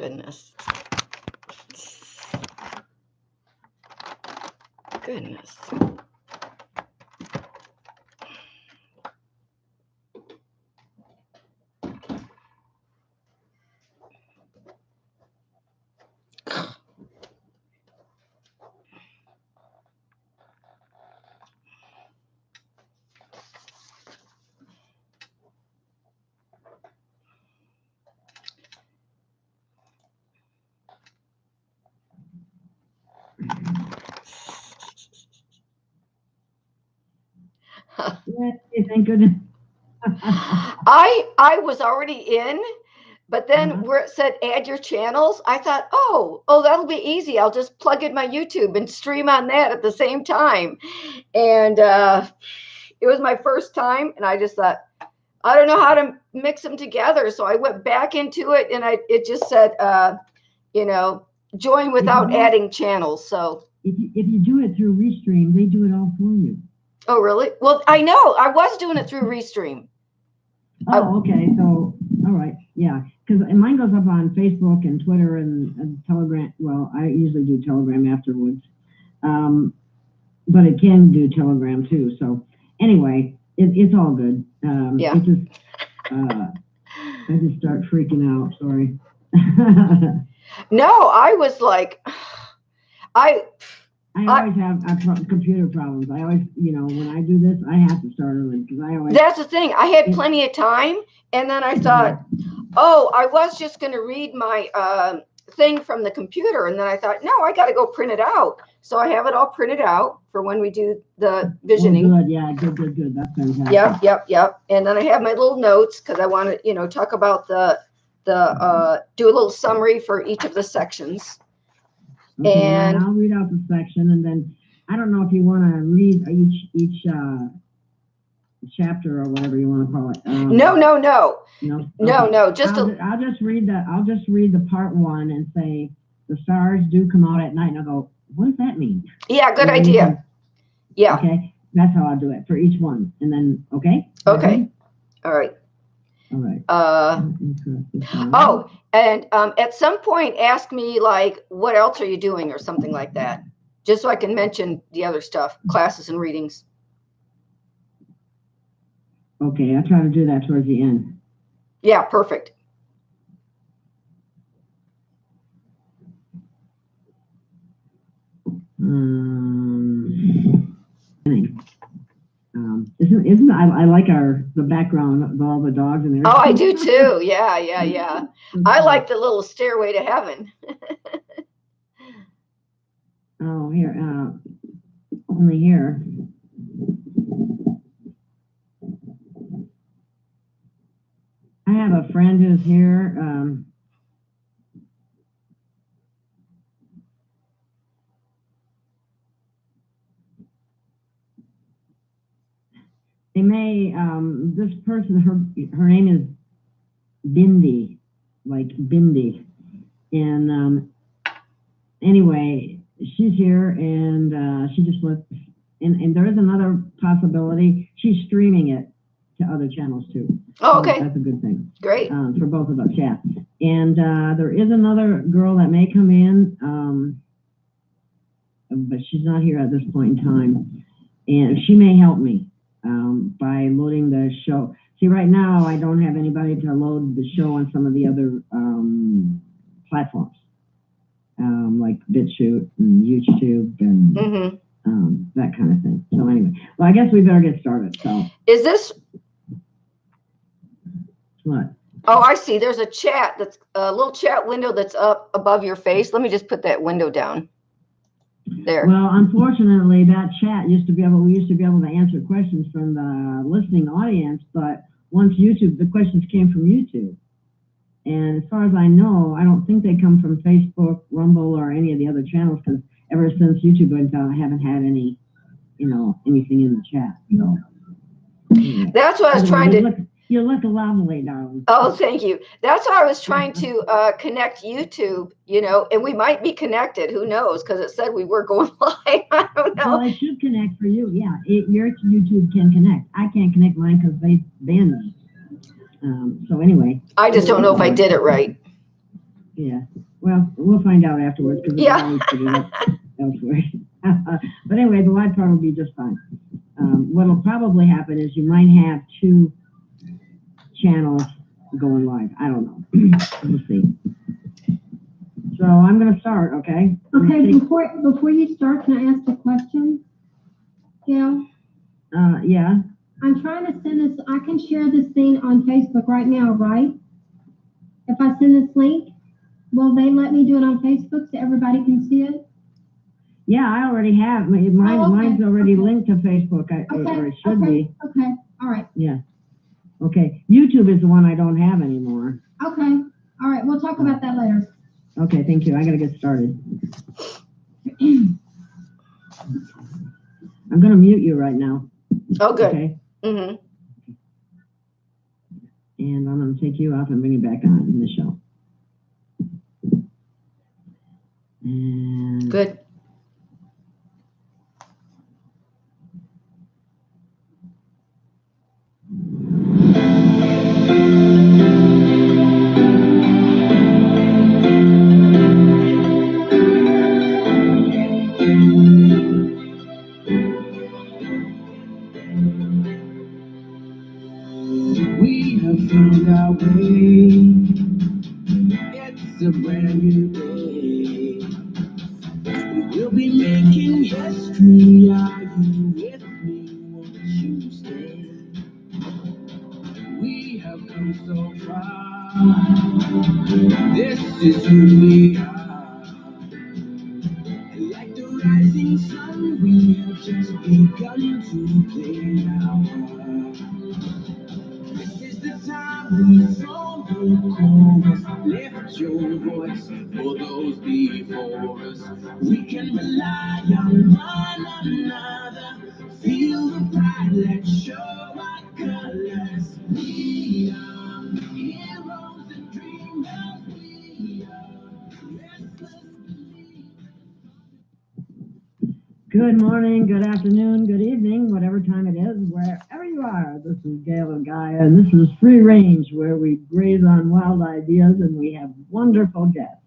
goodness. Goodness. Thank goodness. I was already in, but then where it said add your channels, I thought, oh, that'll be easy. I'll just plug in my YouTube and stream on that at the same time. And it was my first time, and I just thought, I don't know how to mix them together. So I went back into it, and it just said, join without adding channels. So if you do it through Restream, they do it all for you. Oh, really? Well, I know. I was doing it through Restream. Oh, okay. So, all right. Yeah. Because mine goes up on Facebook and Twitter and Telegram. Well, I usually do Telegram afterwards. But it can do Telegram too. So anyway, it's all good. Yeah. It just, I just start freaking out. Sorry. No, I was like, I always have computer problems. I always, when I do this, I have to start early because I always. That's the thing. I had plenty of time, and then I thought, I was just going to read my thing from the computer, and then I thought, no, I got to go print it out. So I have it all printed out for when we do the visioning. Oh, good. Yeah, good. That's fantastic. Yep. And then I have my little notes because I want to, talk about do a little summary for each of the sections. Okay, and I'll read out the section, and then I don't know if you want to read each chapter or whatever you want to call it. No. I'll just read the part one and say the stars do come out at night, and I'll go, what does that mean? Yeah, good idea. Yeah. Okay, that's how I'll do it for each one, and then okay. Okay. All right. All right. And at some point, ask me like, what else are you doing, or something like that, just so I can mention the other stuff, classes and readings. Okay, I'll try to do that towards the end. Yeah, perfect. Isn't I like the background of all the dogs and everything. Oh, I do too. Yeah. I like the little stairway to heaven. Oh, here, only here. I have a friend who's here. They may, this person, her name is Bindi, like Bindi. And anyway, she's here, and she just left. And there is another possibility. She's streaming it to other channels too. Oh, okay. So that's a good thing. Great. For both of us, yeah. And there is another girl that may come in, but she's not here at this point in time. And she may help me by loading the show. See, right now I don't have anybody to load the show on some of the other platforms, like BitChute and YouTube and that kind of thing. So anyway, well, I guess we better get started. So is this what? Oh, I see. There's a chat, that's a little chat window that's up above your face. Let me just put that window down. There. Well, unfortunately, that chat we used to be able to answer questions from the listening audience, but once the questions came from YouTube. And as far as I know, I don't think they come from Facebook, Rumble, or any of the other channels, because ever since YouTube went out, I haven't had any, anything in the chat. So, anyway. That's what I was trying to. You look lovely, darling. Oh, thank you. That's why I was trying to connect YouTube, and we might be connected. Who knows? Because it said we were going live. I don't know. Well, it should connect for you. Yeah, your YouTube can connect. I can't connect mine because they banned me. So anyway. I just don't know if I did it right. Yeah. Well, we'll find out afterwards because we Yeah. always put it up elsewhere. But anyway, the live part will be just fine. What'll probably happen is you might have two channels going live. I don't know. We'll see. So I'm going to start, okay? Okay, before you start, can I ask a question, Gail? Yeah. I'm trying to send this, I can share this thing on Facebook right now, right? If I send this link, will they let me do it on Facebook so everybody can see it? Yeah, I already have. Mine's already linked to Facebook, or it should be. Okay, all right. Yeah. Okay. YouTube is the one I don't have anymore. Okay, all right. We'll talk about that later. Okay, thank you. I got to get started. I'm going to mute you right now. Oh, good. Okay. Mm-hmm. And I'm going to take you off and bring you back on in the show. And Good. we have found our way. It's a brand new day. We will be making history. Are you with me? Won't you stay? We have come so far. This is who we are. And like the rising sun, we have just begun to play our part. This is the time we throw the chorus. Lift your voice for those before us. We can rely on one another. Feel the pride, let's show our colors. We are heroes and dreamers. We are restless believers. Good morning, good afternoon, good evening, whatever time it is, wherever you are. This is Gail and Gaia, and this is Free Range, where we graze on wild ideas and we have wonderful guests.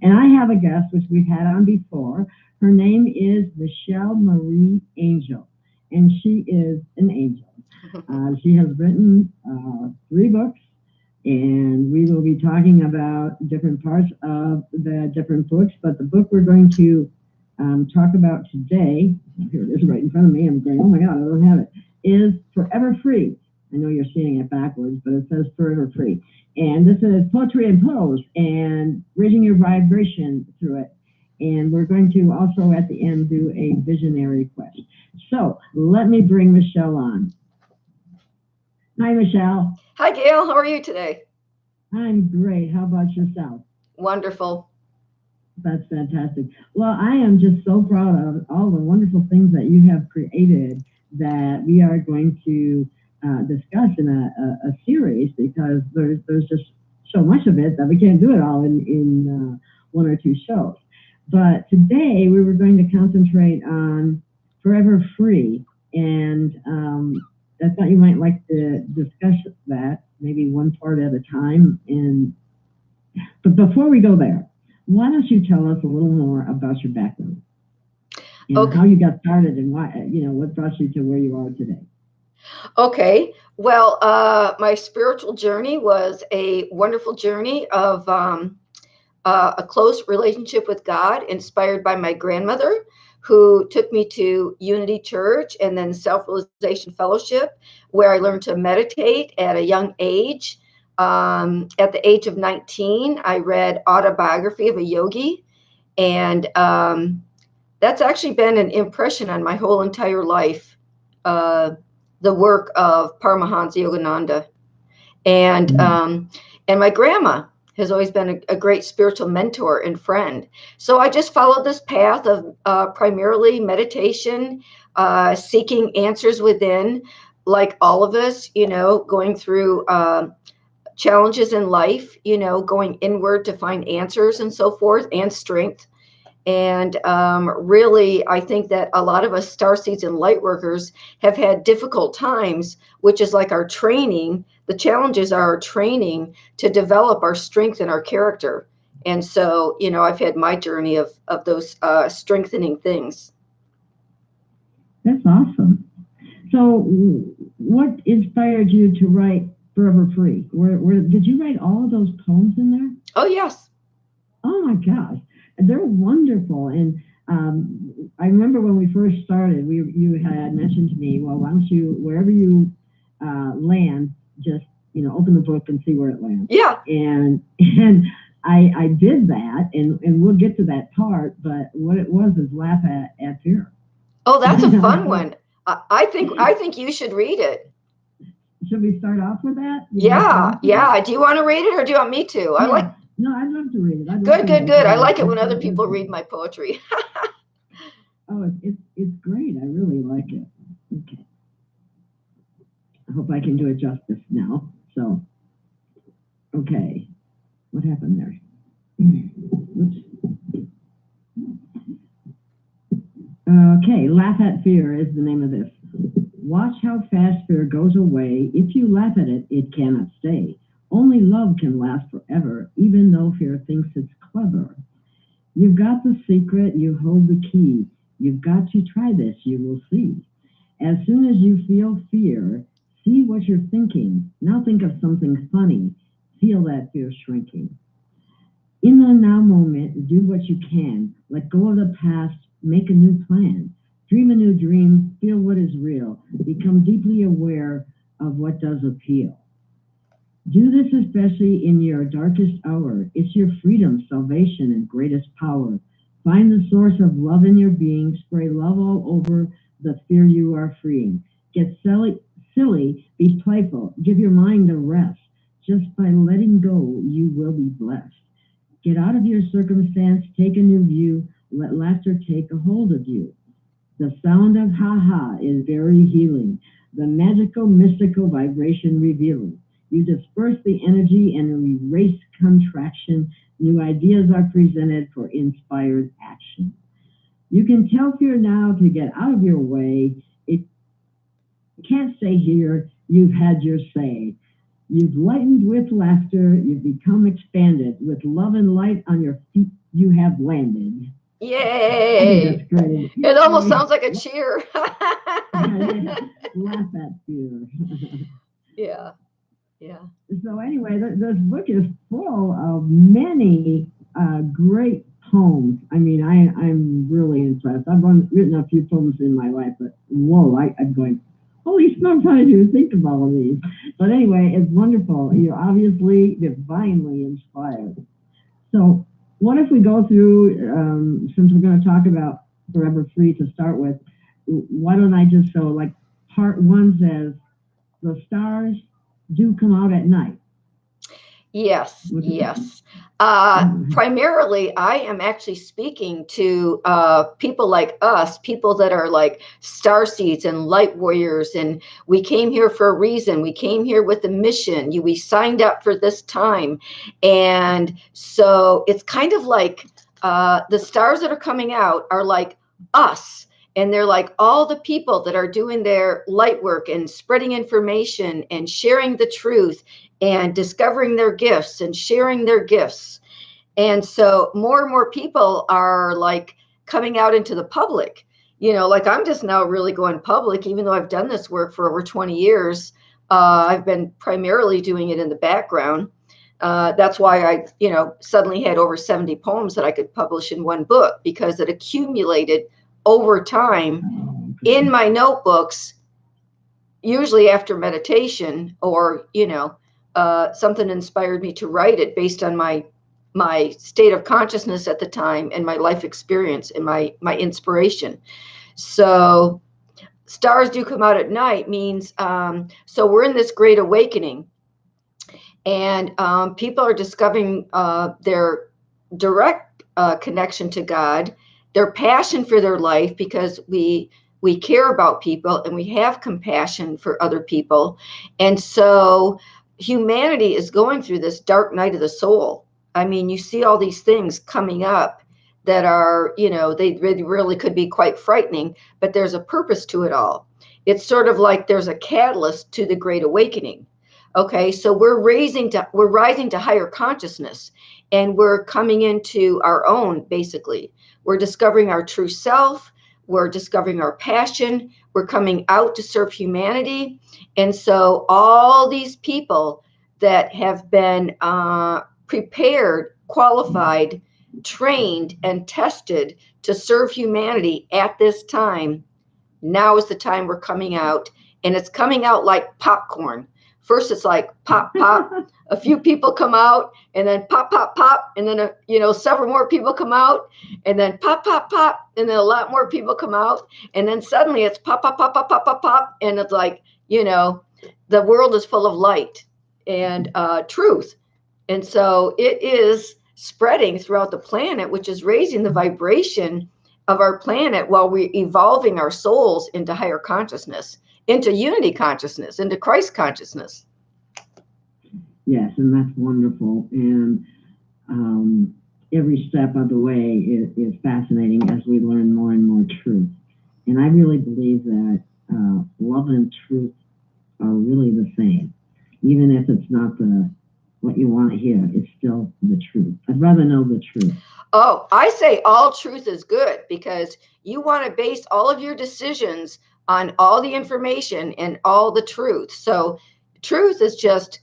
And I have a guest which we've had on before. Her name is Michelle Marie Angel, and she is an angel. She has written 3 books, and we will be talking about different parts of the different books. But the book we're going to talk about today, here it is right in front of me, I'm going, oh my God, I don't have it, is Forever Free. I know you're seeing it backwards, but it says Forever Free. And this is poetry and prose and raising your vibration through it. And we're going to also at the end do a visionary quest. So let me bring Michelle on. Hi, Michelle. Hi, Gail. How are you today? I'm great. How about yourself? Wonderful. That's fantastic. Well, I am just so proud of all the wonderful things that you have created that we are going to discuss in a series, because there's just so much of it that we can't do it all in 1 or 2 shows. But today we were going to concentrate on Forever Free, and I thought you might like to discuss that, maybe one part at a time. But before we go there, why don't you tell us a little more about your background and Okay. how you got started and why, what brought you to where you are today? Okay. Well, my spiritual journey was a wonderful journey of a close relationship with God, inspired by my grandmother, who took me to Unity Church and then Self-Realization Fellowship, where I learned to meditate at a young age. At the age of 19, I read Autobiography of a Yogi, and that's actually been an impression on my whole entire life. The work of Paramahansa Yogananda, and my grandma has always been a great spiritual mentor and friend. So I just followed this path of primarily meditation, seeking answers within, like all of us, going through challenges in life, going inward to find answers and so forth, and strength. And really, I think that a lot of us starseeds and light workers have had difficult times, which is like our training. The challenges are our training to develop our strength and our character. And so, I've had my journey of those strengthening things. That's awesome. So what inspired you to write Forever Free? Did you write all of those poems in there? Oh, yes. Oh my gosh, they're wonderful. And I remember when we first started, you had mentioned to me, well, why don't you, wherever you land, just open the book and see where it lands. Yeah. And I did that, and we'll get to that part. But what it was is laugh at fear. Oh, that's a fun one. I think you should read it. Should we start off with that? Yeah. Do you want to read it, or do you want me to? No, I'd love to read it. Good. I like it when other people read my poetry. Oh, it's great. I really like it. Okay. I hope I can do it justice now. So, okay. What happened there? Oops. Okay, Laugh at Fear is the name of this. Watch how fast fear goes away. If you laugh at it, it cannot stay. Only love can last forever, even though fear thinks it's clever. You've got the secret, you hold the key. You've got to try this, you will see. As soon as you feel fear, see what you're thinking. Now think of something funny. Feel that fear shrinking. In the now moment, do what you can. Let go of the past, make a new plan. Dream a new dream, feel what is real. Become deeply aware of what does appeal. Do this especially in your darkest hour. It's your freedom, salvation, and greatest power. Find the source of love in your being. Spray love all over the fear you are freeing. Get silly, be playful. Give your mind a rest. Just by letting go, you will be blessed. Get out of your circumstance, take a new view. Let laughter take a hold of you. The sound of ha-ha is very healing. The magical, mystical vibration revealing. You disperse the energy and erase contraction. New ideas are presented for inspired action. You can tell fear now to get out of your way. It can't stay here. You've had your say. You've lightened with laughter. You've become expanded. With love and light on your feet, you have landed. Yay! That's great. It almost sounds like a cheer. Laugh at fear. Yeah. So anyway, this book is full of many great poems. I mean, I'm really impressed. I've written a few poems in my life, but whoa, I'm going, holy smokes, how did you think of all of these? But anyway, it's wonderful. You're obviously divinely inspired. So what if we go through, since we're going to talk about Forever Free to start with, why don't I just show, like, part one says, the stars do come out at night. Yes. Primarily, I am actually speaking to people like us, people that are like starseeds and light warriors, and we came here for a reason. We came here with a mission. We signed up for this time, and so it's kind of like the stars that are coming out are like us. And they're like all the people that are doing their light work and spreading information and sharing the truth and discovering their gifts and sharing their gifts. And so more and more people are like coming out into the public. Like I'm just now really going public, even though I've done this work for over 20 years. I've been primarily doing it in the background. That's why I, suddenly had over 70 poems that I could publish in one book, because it accumulated over time in my notebooks, usually after meditation, or something inspired me to write it based on my state of consciousness at the time and my life experience and my inspiration. So stars do come out at night means so we're in this great awakening, and people are discovering their direct connection to God, their passion for their life, because we care about people and we have compassion for other people. And so humanity is going through this dark night of the soul. I mean, you see all these things coming up that are, they really could be quite frightening, but there's a purpose to it all. It's sort of like there's a catalyst to the Great Awakening. Okay, so we're rising to higher consciousness, and we're coming into our own, basically. We're discovering our true self, we're discovering our passion, we're coming out to serve humanity. And so all these people that have been prepared, qualified, trained, and tested to serve humanity at this time, now is the time we're coming out, and it's coming out like popcorn. First, it's like pop, pop. A few people come out, and then pop, pop, pop, and then several more people come out, and then pop, pop, pop, and then a lot more people come out, and then suddenly it's pop, pop, pop, pop, pop, pop, pop, and it's like the world is full of light and truth, and so it is spreading throughout the planet, which is raising the vibration of our planet while we're evolving our souls into higher consciousness, into unity consciousness, into Christ consciousness. Yes, and that's wonderful. And every step of the way is fascinating as we learn more and more truth. And I really believe that love and truth are really the same. Even if it's not what you want to hear, it's still the truth. I'd rather know the truth. Oh, I say all truth is good, because you want to base all of your decisions on all the information and all the truth. So truth is just,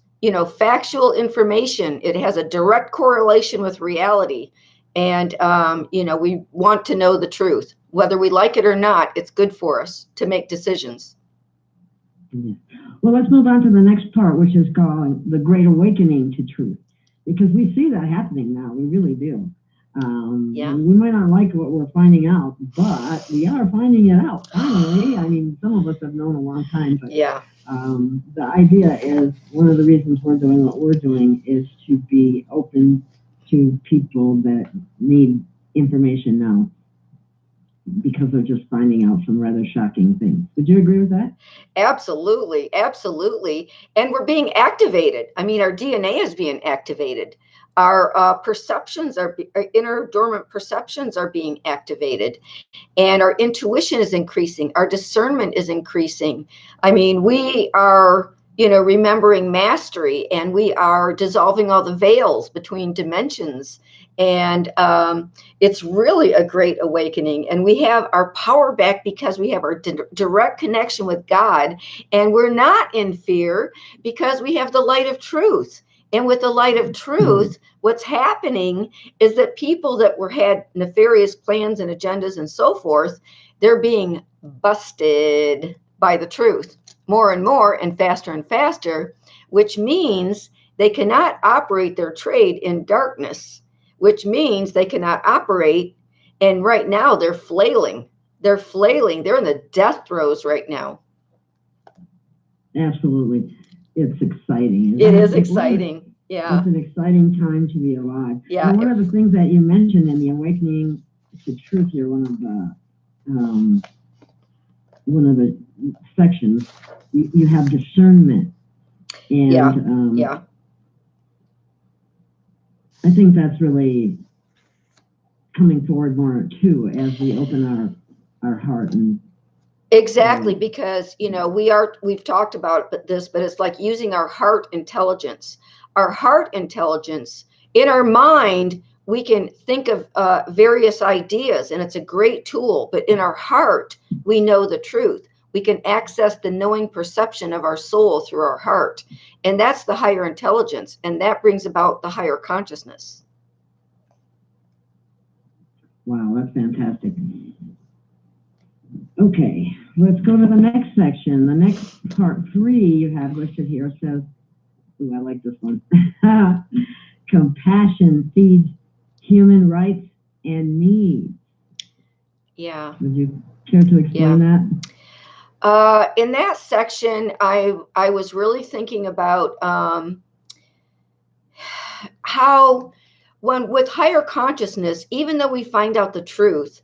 factual information. It has a direct correlation with reality. And, we want to know the truth. Whether we like it or not, it's good for us to make decisions. Well, let's move on to the next part, which is called the Great Awakening to Truth, because we see that happening now. We really do. We might not like what we're finding out, but we are finding it out finally. I mean, some of us have known a long time, but the idea is, one of the reasons we're doing what we're doing is to be open to people that need information now, because they're just finding out some rather shocking things. Would you agree with that? Absolutely, absolutely. And we're being activated. I mean, our DNA is being activated. Our perceptions, our inner dormant perceptions are being activated, and our intuition is increasing. Our discernment is increasing. I mean, we are, remembering mastery, and we are dissolving all the veils between dimensions. And it's really a great awakening. And we have our power back because we have our direct connection with God. And we're not in fear because we have the light of truth. And with the light of truth, what's happening is that people that had nefarious plans and agendas and so forth, they're being busted by the truth more and more and faster, which means they cannot operate their trade in darkness, which means they cannot operate. And right now they're flailing. They're flailing. They're in the death throes right now. Absolutely. It's exciting. It is exciting. Yeah. It's an exciting time to be alive. Yeah. And one of the things that you mentioned in the Awakening to Truth here, one of the sections, you have discernment. And I think that's really coming forward more too as we open our heart. And exactly, because we've talked about this, but it's like using our heart intelligence. Our heart intelligence, in our mind, we can think of various ideas, and it's a great tool. But in our heart, we know the truth. We can access the knowing perception of our soul through our heart, and that's the higher intelligence, and that brings about the higher consciousness. Wow, that's fantastic. Okay, let's go to the next section. The next part 3 you have listed here says, I like this one. Compassion feeds human rights and needs. Yeah. Would you care to explain that? In that section, I was really thinking about how, when with higher consciousness, even though we find out the truth,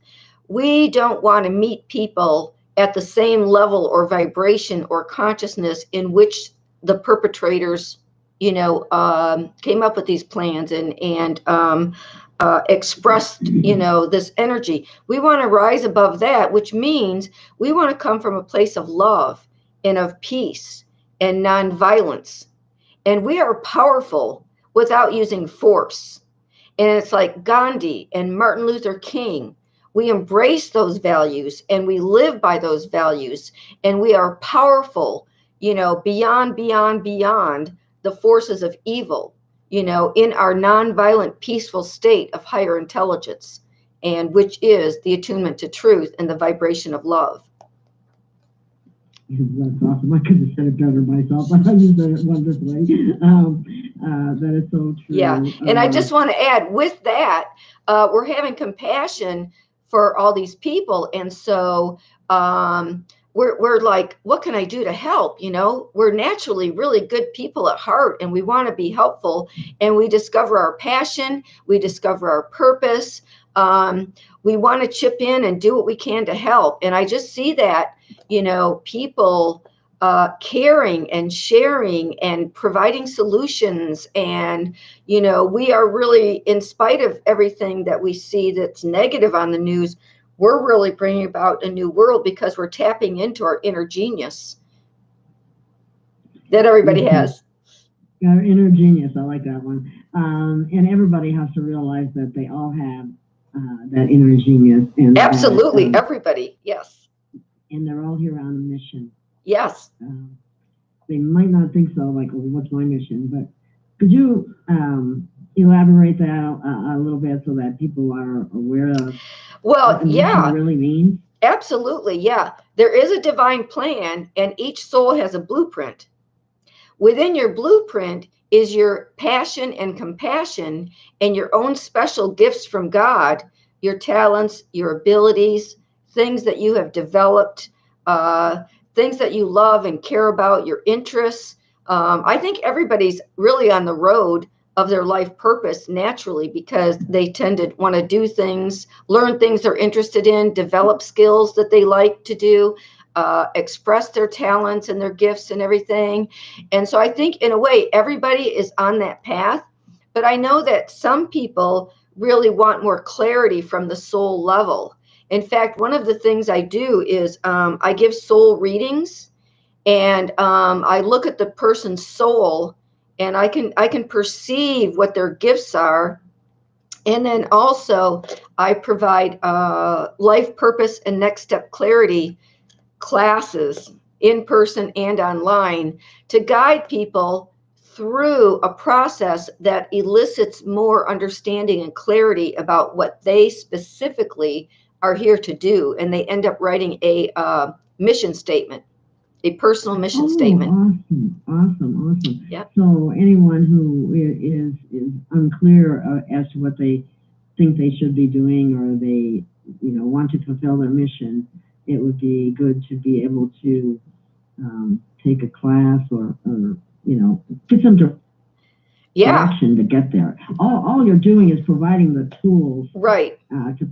we don't want to meet people at the same level or vibration or consciousness in which the perpetrators came up with these plans and expressed, this energy. We want to rise above that, which means we want to come from a place of love and of peace and nonviolence. And we are powerful without using force. And it's like Gandhi and Martin Luther King. We embrace those values and we live by those values. And we are powerful, beyond the forces of evil, in our nonviolent, peaceful state of higher intelligence, and which is the attunement to truth and the vibration of love. That's awesome. I couldn't have said it better myself, but I used it wonderfully. That is so true. Yeah, and I just want to add, with that, we're having compassion for all these people, and so we're like, what can I do to help? We're naturally really good people at heart, and we want to be helpful, and we discover our passion, we discover our purpose. We want to chip in and do what we can to help, and I just see that, people caring and sharing and providing solutions. And, we are really, in spite of everything that we see that's negative on the news, we're really bringing about a new world because we're tapping into our inner genius that everybody has. Our inner genius, I like that one. And everybody has to realize that they all have that inner genius. And absolutely, everybody, yes. And they're all here on a mission. Yes. They might not think so, like, well, what's my mission? But could you elaborate that a little bit so that people are aware of what the mission really means? Absolutely, yeah. There is a divine plan, and each soul has a blueprint. Within your blueprint is your passion and compassion and your own special gifts from God, your talents, your abilities, things that you have developed, things that you love and care about, your interests. I think everybody's really on the road of their life purpose naturally, because they tend to want to do things, learn things they're interested in, develop skills that they like to do, express their talents and their gifts and everything. And so I think in a way, everybody is on that path. But I know that some people really want more clarity from the soul level. In fact, one of the things I do is I give soul readings, and I look at the person's soul, and I can perceive what their gifts are. And then also I provide life purpose and next step clarity classes in person and online to guide people through a process that elicits more understanding and clarity about what they specifically are here to do. And they end up writing a mission statement, a personal mission statement. Awesome. Yep. So anyone who is unclear as to what they think they should be doing, or they want to fulfill their mission, it would be good to be able to take a class or get some direction to get there. All you're doing is providing the tools, right, to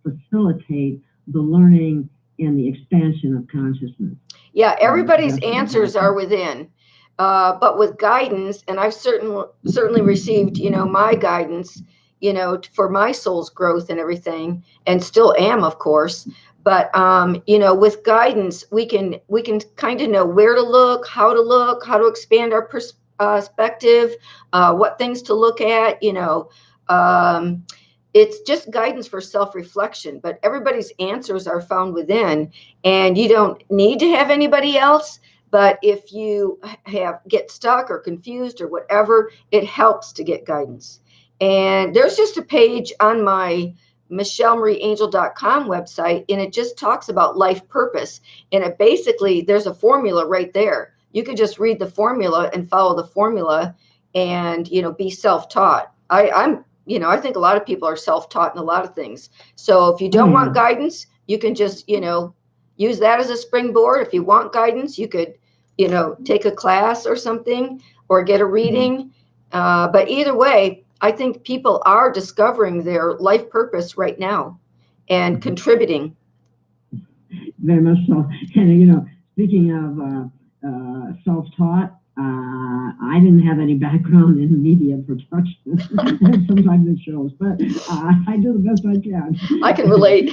facilitate the learning and the expansion of consciousness. Yeah, everybody's answers are within, but with guidance, and I've certainly received, my guidance, for my soul's growth and everything, and still am, of course. But with guidance, we can kind of know where to look, how to expand our perspective, what things to look at. It's just guidance for self-reflection, but everybody's answers are found within, and you don't need to have anybody else. But if you get stuck or confused or whatever, it helps to get guidance. And there's just a page on my MichelleMarieAngel.com website, and it just talks about life purpose. And it basically, there's a formula right there. You could just read the formula and follow the formula, and be self-taught. I think a lot of people are self-taught in a lot of things. So if you don't want guidance, you can just, use that as a springboard. If you want guidance, you could, take a class or something, or get a reading. But either way, I think people are discovering their life purpose right now and contributing. Very much so. And, speaking of self-taught, I didn't have any background in media production. Sometimes it shows, but I do the best I can. I can relate.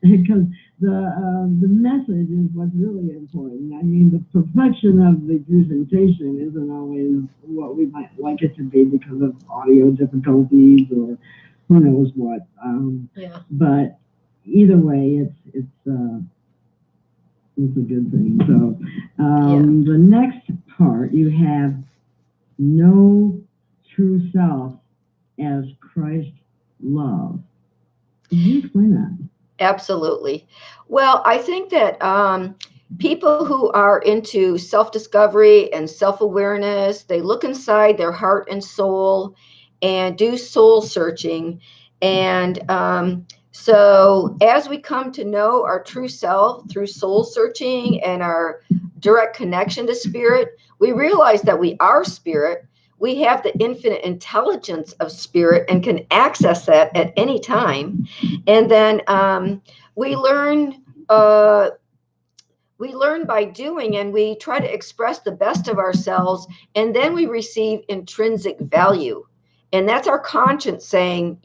Because the message is what's really important. I mean, the perfection of the presentation isn't always what we might like it to be because of audio difficulties or who knows what. Yeah. But either way, it's a good thing. So the next part, you have know true self as Christ love. Can you explain that? Absolutely. Well, I think that people who are into self-discovery and self-awareness, they look inside their heart and soul and do soul searching. And so as we come to know our true self through soul searching and our direct connection to spirit, we realize that we are spirit. We have the infinite intelligence of spirit and can access that at any time. And then we learn by doing, and we try to express the best of ourselves, and then we receive intrinsic value. And that's our conscience saying,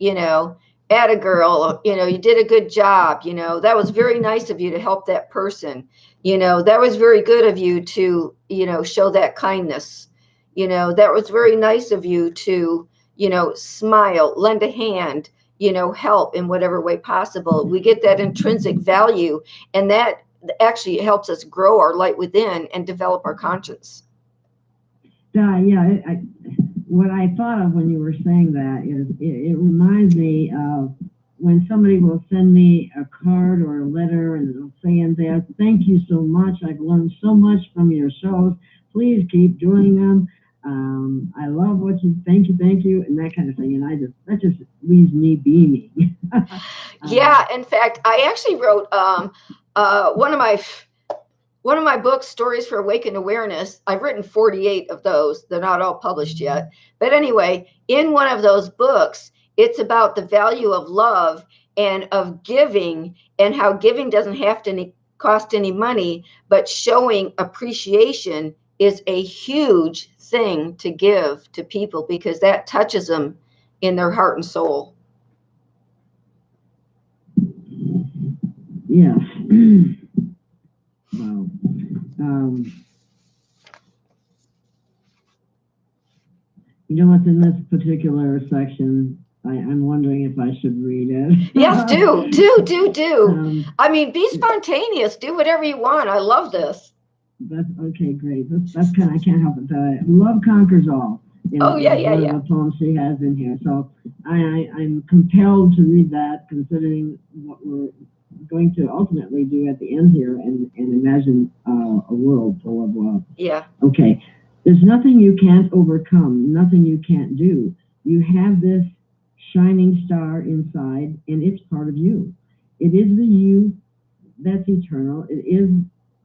atta girl, you did a good job, that was very nice of you to help that person, that was very good of you to, show that kindness, that was very nice of you to, smile, lend a hand, help in whatever way possible. We get that intrinsic value, and that actually helps us grow our light within and develop our conscience. What I thought of when you were saying that is it reminds me of when somebody will send me a card or a letter and it'll say in there, thank you so much. I've learned so much from your shows. Please keep doing them. I love what you, thank you, and that kind of thing. And that just leaves me beaming. Yeah, in fact, I actually wrote one of my books, Stories for Awakened Awareness. I've written 48 of those. They're not all published yet. But anyway, in one of those books, it's about the value of love and of giving, and how giving doesn't have to cost any money, but showing appreciation is a huge thing to give to people, because that touches them in their heart and soul. Yes. Wow. You know what's in this particular section? I'm wondering if I should read it. Yes, do. I mean, be spontaneous. Do whatever you want. I love this. That's okay, great. That's kind of, I can't help it. Love conquers all. Oh, yeah. One of the poems she has in here. So I'm compelled to read that, considering what we're going to ultimately do at the end here, and imagine a world full of love. Yeah. Okay. There's nothing you can't overcome, nothing you can't do. You have this shining star inside, and it's part of you. It is the you that's eternal. It is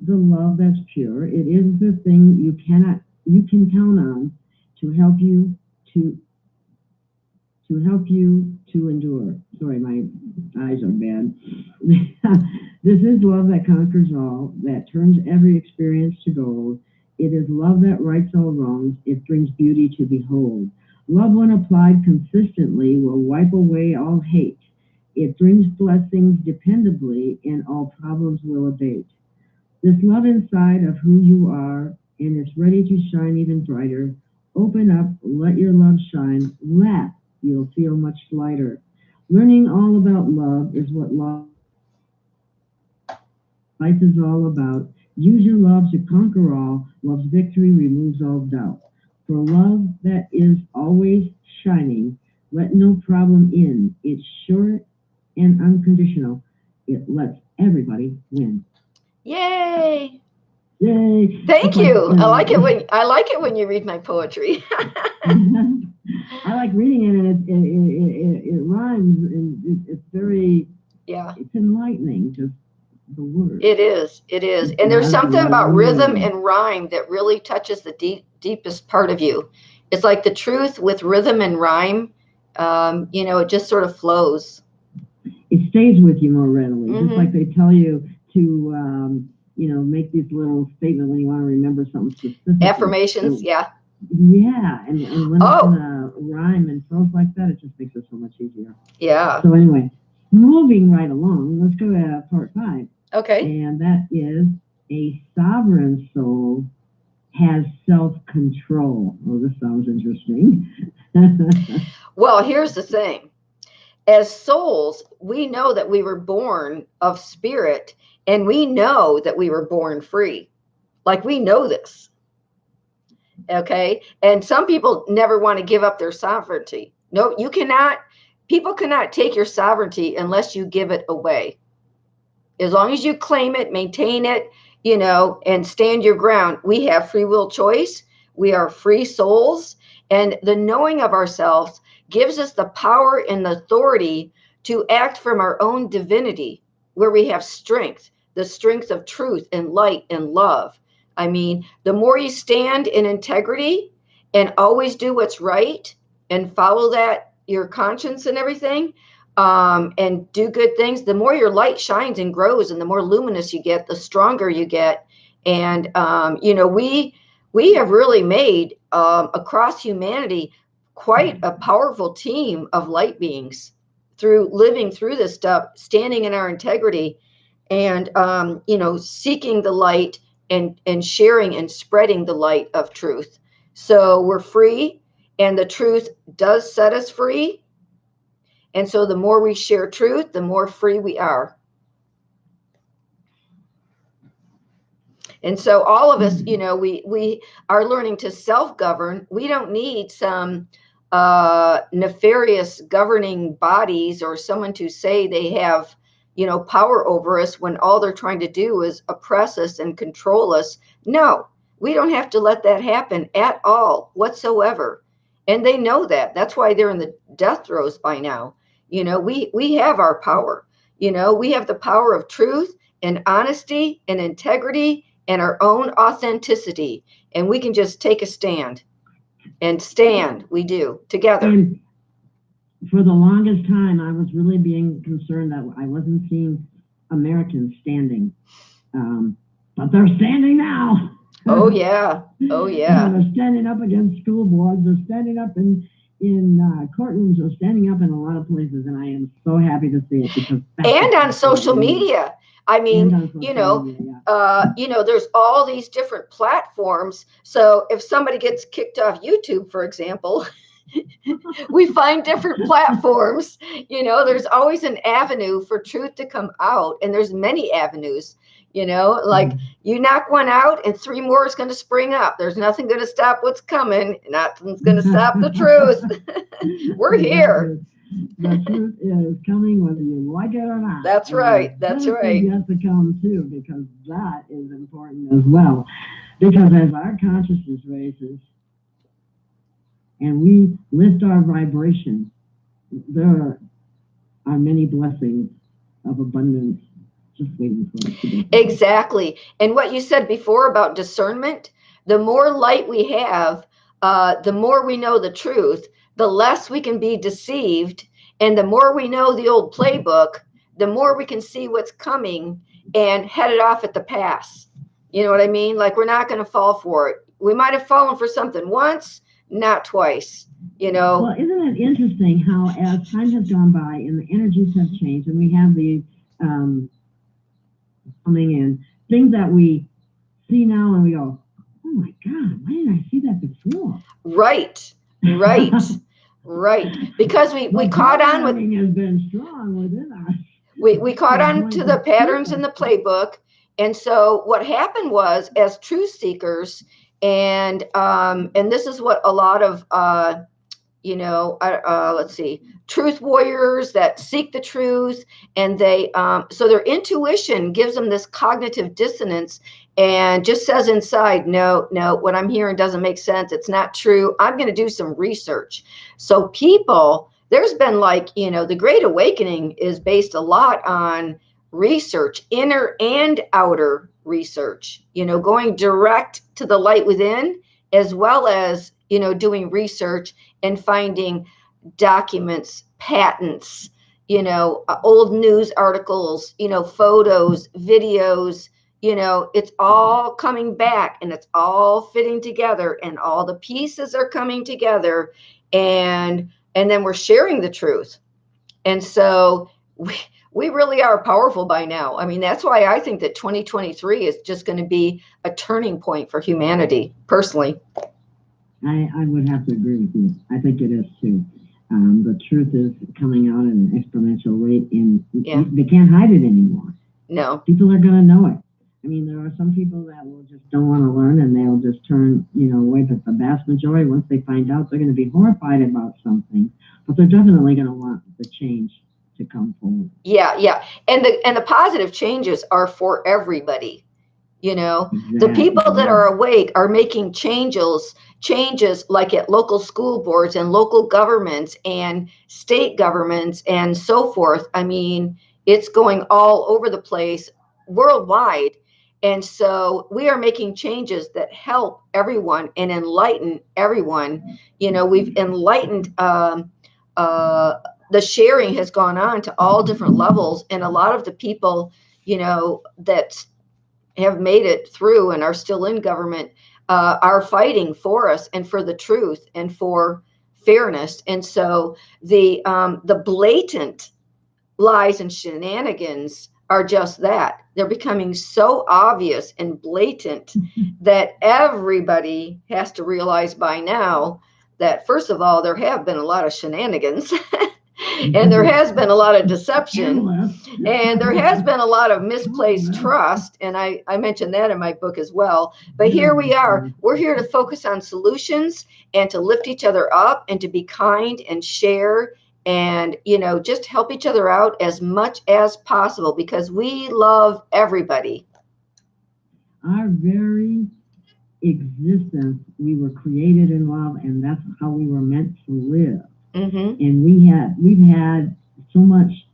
the love that's pure. It is the thing you can count on to help you to endure. Sorry, my eyes are bad. This is love that conquers all, that turns every experience to gold. It is love that rights all wrongs. It brings beauty to behold. Love, when applied consistently, will wipe away all hate. It brings blessings dependably, and all problems will abate. This love inside of who you are, and it's ready to shine even brighter. Open up, let your love shine. Laugh, you'll feel much lighter. Learning all about love is what life is all about. Use your love to conquer all. Love's victory removes all doubt. For love that is always shining, let no problem in. It's sure and unconditional. It lets everybody win. Yay! Yay! Thank you. I like it when you read my poetry. I like reading it, and it rhymes, and it's very it's enlightening. Just the word. It is, and there's something about rhythm and rhyme that really touches the deepest part of you. It's like the truth with rhythm and rhyme. It just sort of flows. It stays with you more readily, just like they tell you to make these little statements when you want to remember something specific. Affirmations, yeah. Yeah, and when it's in a rhyme and flows like that, it just makes it so much easier. Yeah. So anyway, moving right along, let's go to part 5. Okay. And that is a sovereign soul has self-control. Oh, this sounds interesting. Well, here's the thing. As souls, we know that we were born of spirit, and we know that we were born free. Like, we know this. Okay. And some people never want to give up their sovereignty. No, you cannot. People cannot take your sovereignty unless you give it away. As long as you claim it, maintain it, and stand your ground. We have free will choice. We are free souls. And the knowing of ourselves gives us the power and the authority to act from our own divinity, where we have strength, the strength of truth and light and love. I mean, the more you stand in integrity and always do what's right and follow that, your conscience and everything, and do good things, the more your light shines and grows, and the more luminous you get, the stronger you get. And we have really made, across humanity, quite a powerful team of light beings through living through this stuff, standing in our integrity, and seeking the light, and sharing and spreading the light of truth. So we're free, and the truth does set us free. And so the more we share truth, the more free we are. And so all of us, we are learning to self-govern. We don't need some nefarious governing bodies or someone to say they have, power over us, when all they're trying to do is oppress us and control us. No, we don't have to let that happen at all whatsoever. And they know that. That's why they're in the death throes by now. We have our power. We have the power of truth and honesty and integrity and our own authenticity. And we can just take a stand. And stand, we do, together. And for the longest time, I was really being concerned that I wasn't seeing Americans standing. But they're standing now. Oh, yeah. Oh, yeah. They're standing up against school boards. They're standing up in courtrooms. They're standing up in a lot of places. And I am so happy to see it. Because and on social media. I mean, there's all these different platforms. So if somebody gets kicked off YouTube, for example, we find different platforms. There's always an avenue for truth to come out. And there's many avenues, like you knock one out and 3 more is going to spring up. There's nothing going to stop what's coming. Nothing's going to stop the truth. We're here. The truth is coming whether you like it or not. That's right. That's right. It has to come too, because that is important as well. Because as our consciousness raises and we lift our vibration, there are many blessings of abundance just waiting for us to get. Exactly. And what you said before about discernment, the more light we have, the more we know the truth, the less we can be deceived. And the more we know the old playbook, the more we can see what's coming and head it off at the pass. You know what I mean? Like, we're not going to fall for it. We might have fallen for something once, not twice, Well, isn't it interesting how as time has gone by and the energies have changed and we have the coming in, things that we see now and we go, oh my God, why didn't I see that before? Right. Right. Because we caught on with, has been strong within us. We caught on to the patterns in the playbook. And so what happened was, as truth seekers, and this is what a lot of let's see, truth warriors that seek the truth, and they so their intuition gives them this cognitive dissonance and just says inside, no, what I'm hearing doesn't make sense. It's not true. I'm going to do some research. So there's been the Great Awakening is based a lot on research, inner and outer research, going direct to the light within, as well as, doing research and finding documents, patents, old news articles, photos, videos, it's all coming back and it's all fitting together and all the pieces are coming together, and then we're sharing the truth. And so we really are powerful by now. I mean, that's why I think that 2023 is just going to be a turning point for humanity, personally. I would have to agree with you. I think it is too. The truth is coming out at an exponential rate, and they can't hide it anymore. No. People are going to know it. I mean, there are some people that will just don't want to learn, and they'll just turn, away. But the vast majority, once they find out, they're going to be horrified about something. But they're definitely going to want the change to come forward. Yeah. And the positive changes are for everybody. Exactly. The people that are awake are making changes like at local school boards and local governments and state governments and so forth. I mean, it's going all over the place worldwide. And so we are making changes that help everyone and enlighten everyone. We've enlightened, the sharing has gone on to all different levels. And a lot of the people, that have made it through and are still in government are fighting for us and for the truth and for fairness. And so the blatant lies and shenanigans are just that. They're becoming so obvious and blatant that everybody has to realize by now that, first of all, there have been a lot of shenanigans. And there has been a lot of deception, and there has been a lot of misplaced trust. And I mentioned that in my book as well. But here we are. We're here to focus on solutions and to lift each other up and to be kind and share and, just help each other out as much as possible because we love everybody. Our very existence, we were created in love, and that's how we were meant to live. Mm-hmm. And we've had so much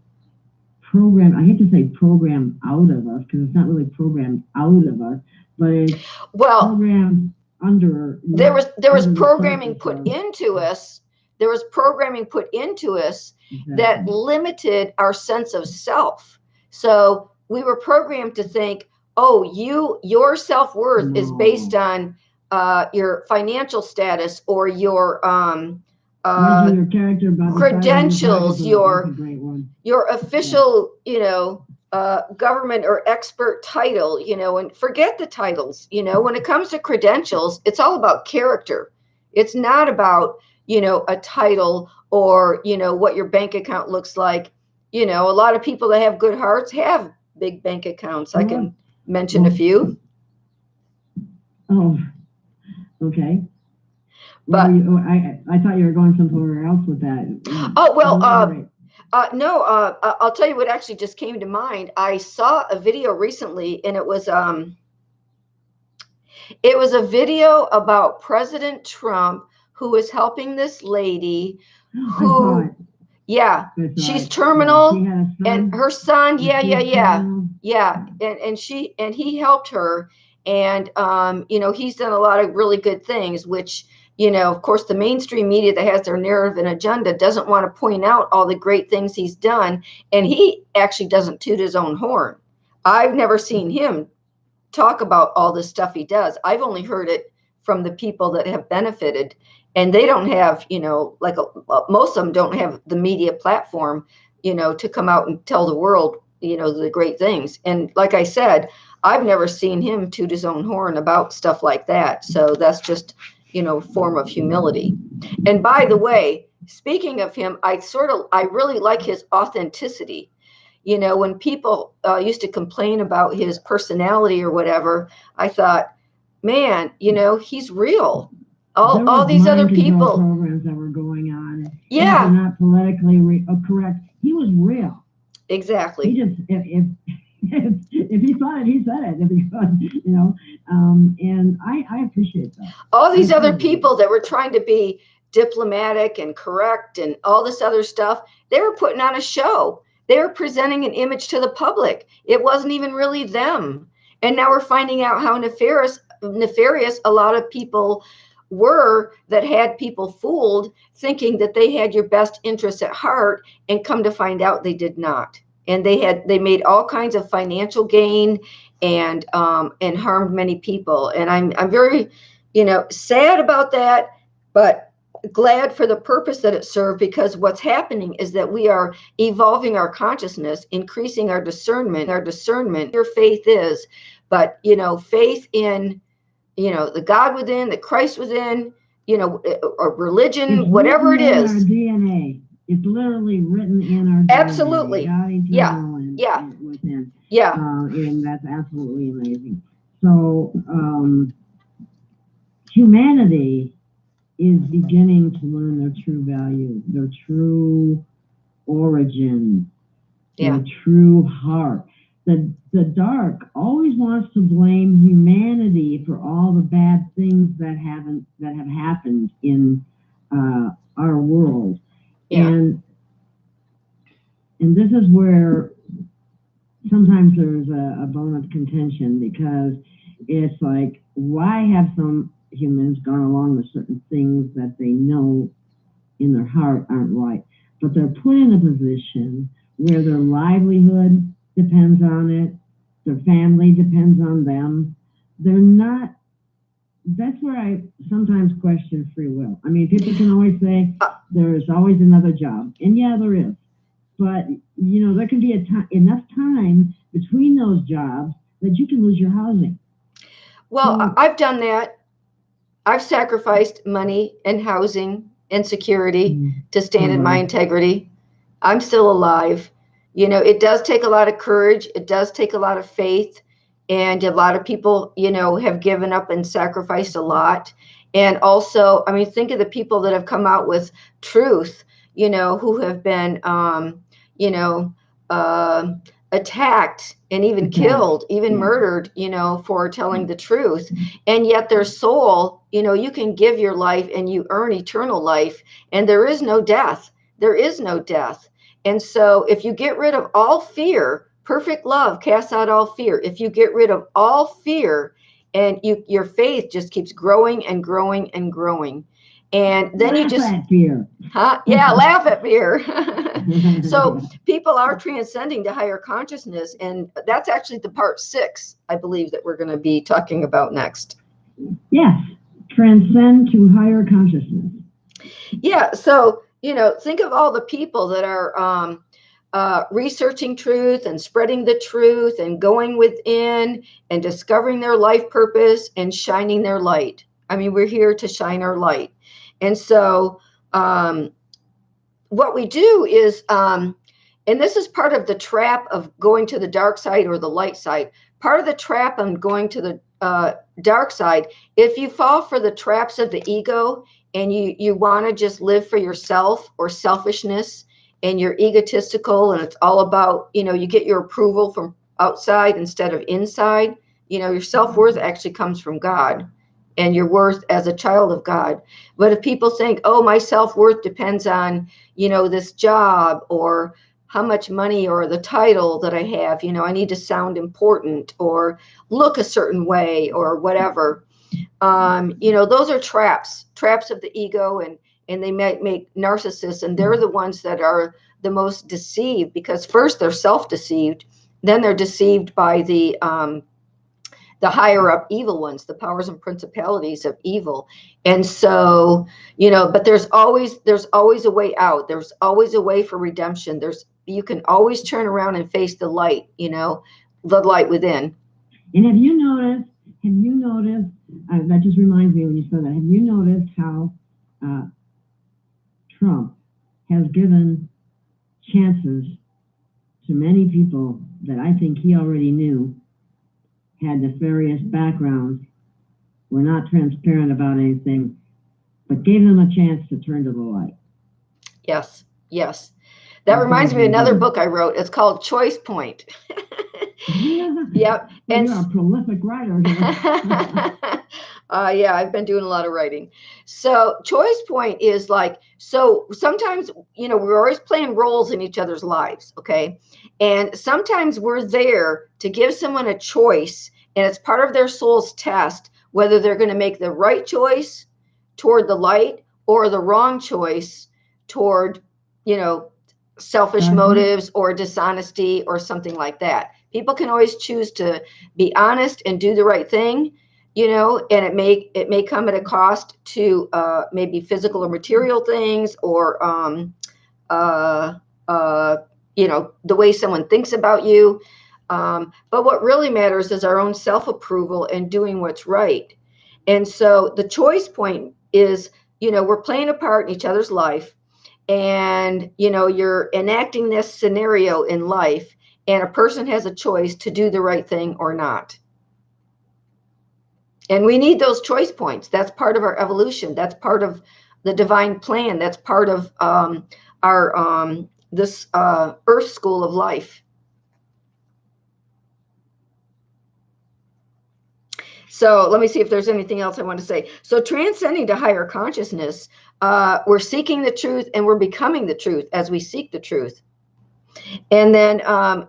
program. I hate to say program out of us because it's not really programmed out of us, but it's programmed under. There was programming put into us. There was programming put into us that limited our sense of self. So we were programmed to think, your self-worth is based on your financial status or your your character, credentials, your official, government or expert title, and forget the titles. When it comes to credentials, it's all about character. It's not about, a title or, what your bank account looks like. A lot of people that have good hearts have big bank accounts. I can mention a few. Oh, okay. But I thought you were going somewhere else with that. Oh, well, no, I'll tell you what actually just came to mind. I saw a video recently, and it was a video about President Trump who was helping this lady who, she's terminal, and her son, and he helped her, and he's done a lot of really good things, which, of course, the mainstream media that has their narrative and agenda doesn't want to point out all the great things he's done. And he actually doesn't toot his own horn. I've never seen him talk about all the stuff he does. I've only heard it from the people that have benefited. And they don't have, most of them don't have the media platform, to come out and tell the world, the great things. And like I said, I've never seen him toot his own horn about stuff like that. So that's just, form of humility. And by the way, speaking of him, I really like his authenticity. When people used to complain about his personality or whatever, I thought, man, he's real. All these other people programs that were going on. Yeah. They're not politically correct. He was real. Exactly. He just, if he thought it, he said it. And I appreciate that. All these other people that were trying to be diplomatic and correct and all this other stuff, they were putting on a show. They were presenting an image to the public. It wasn't even really them. And now we're finding out how nefarious a lot of people were that had people fooled, thinking that they had your best interests at heart, and come to find out they did not. And they made all kinds of financial gain and harmed many people. And I'm very, sad about that. But glad for the purpose that it served, because what's happening is that we are evolving our consciousness, increasing our discernment. Your faith is, but faith in the God within, the Christ within, or religion, whatever it is. Our DNA. It's literally written in our DNA. Absolutely. God eternal Yeah. and within. Yeah. And that's absolutely amazing. So humanity is beginning to learn their true value, their true origin, their true heart. The dark always wants to blame humanity for all the bad things that have happened in our world. Yeah. And this is where sometimes there's a bone of contention, because it's like, why have some humans gone along with certain things that they know in their heart aren't right, but they're put in a position where their livelihood depends on it, their family depends on them. They're not. That's where I sometimes question free will. I mean, people can always say there's always another job, and yeah, there is. But there can be enough time between those jobs that you can lose your housing. Well, I've done that. I've sacrificed money and housing and security to stand in my integrity. I'm still alive. It does take a lot of courage. It does take a lot of faith. And a lot of people, have given up and sacrificed a lot. And also, I mean, think of the people that have come out with truth, who have been, attacked and even killed, even murdered, for telling the truth. And yet their soul, you can give your life and you earn eternal life, and there is no death. There is no death. And so if you get rid of all fear, perfect love casts out all fear. If you get rid of all fear, and your faith just keeps growing and growing and growing. And then you just laugh at fear. Yeah, laugh at fear. So people are transcending to higher consciousness, and that's actually the part 6, I believe, that we're going to be talking about next. Yes, transcend to higher consciousness. Yeah, so think of all the people that are researching truth and spreading the truth and going within and discovering their life purpose and shining their light. I mean, we're here to shine our light. And so what we do is, and this is part of the trap of going to the dark side or the light side. Part of the trap on going to the dark side, if you fall for the traps of the ego and you want to just live for yourself or selfishness, and you're egotistical, and it's all about, you get your approval from outside instead of inside, your self-worth actually comes from God and your worth as a child of God. But if people think, oh, my self-worth depends on, this job or how much money or the title that I have, I need to sound important or look a certain way or whatever. Those are traps of the ego, and they might make narcissists, and they're the ones that are the most deceived, because first they're self-deceived, then they're deceived by the higher up evil ones, the powers and principalities of evil. And so, but there's always a way out. There's always a way for redemption. You can always turn around and face the light, the light within. And have you noticed, that just reminds me when you said that, have you noticed how Trump has given chances to many people that I think he already knew had nefarious backgrounds, were not transparent about anything, but gave them a chance to turn to the light? Yes. That reminds me of another book I wrote. It's called Choice Point. Yep. And you're a prolific writer here. Yeah, I've been doing a lot of writing. So Choice Point is like, so sometimes, we're always playing roles in each other's lives, okay? And sometimes we're there to give someone a choice, and it's part of their soul's test, whether they're going to make the right choice toward the light or the wrong choice toward, selfish motives or dishonesty or something like that. People can always choose to be honest and do the right thing, and it may come at a cost to maybe physical or material things, or uh, uh, the way someone thinks about you. But what really matters is our own self-approval and doing what's right. And so the choice point is, we're playing a part in each other's life, and you're enacting this scenario in life, and a person has a choice to do the right thing or not. And we need those choice points. That's part of our evolution. That's part of the divine plan. That's part of our this earth school of life. So let me see if there's anything else I want to say. So transcending to higher consciousness, we're seeking the truth, and we're becoming the truth as we seek the truth. And then,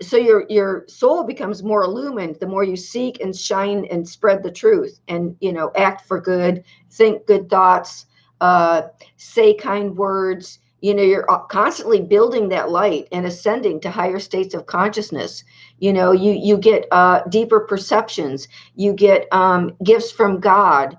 so your soul becomes more illumined the more you seek and shine and spread the truth, and act for good, think good thoughts, say kind words. You're constantly building that light and ascending to higher states of consciousness. You get deeper perceptions. You get gifts from God.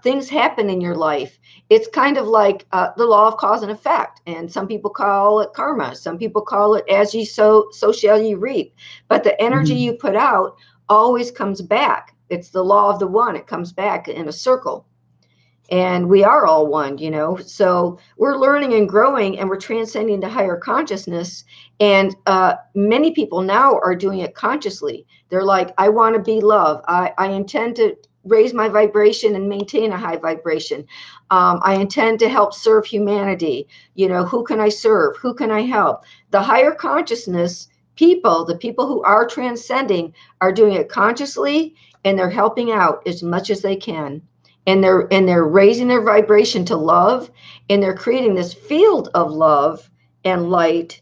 Things happen in your life. It's kind of like the law of cause and effect. And some people call it karma. Some people call it as ye sow, so shall ye reap. But the energy you put out always comes back. It's the law of the one. It comes back in a circle. And we are all one, So we're learning and growing, and we're transcending to higher consciousness. And many people now are doing it consciously. They're like, I want to be love. I intend to raise my vibration and maintain a high vibration. I intend to help serve humanity. Who can I serve? Who can I help? The higher consciousness people, the people who are transcending, are doing it consciously, and they're helping out as much as they can. And they're raising their vibration to love, and they're creating this field of love and light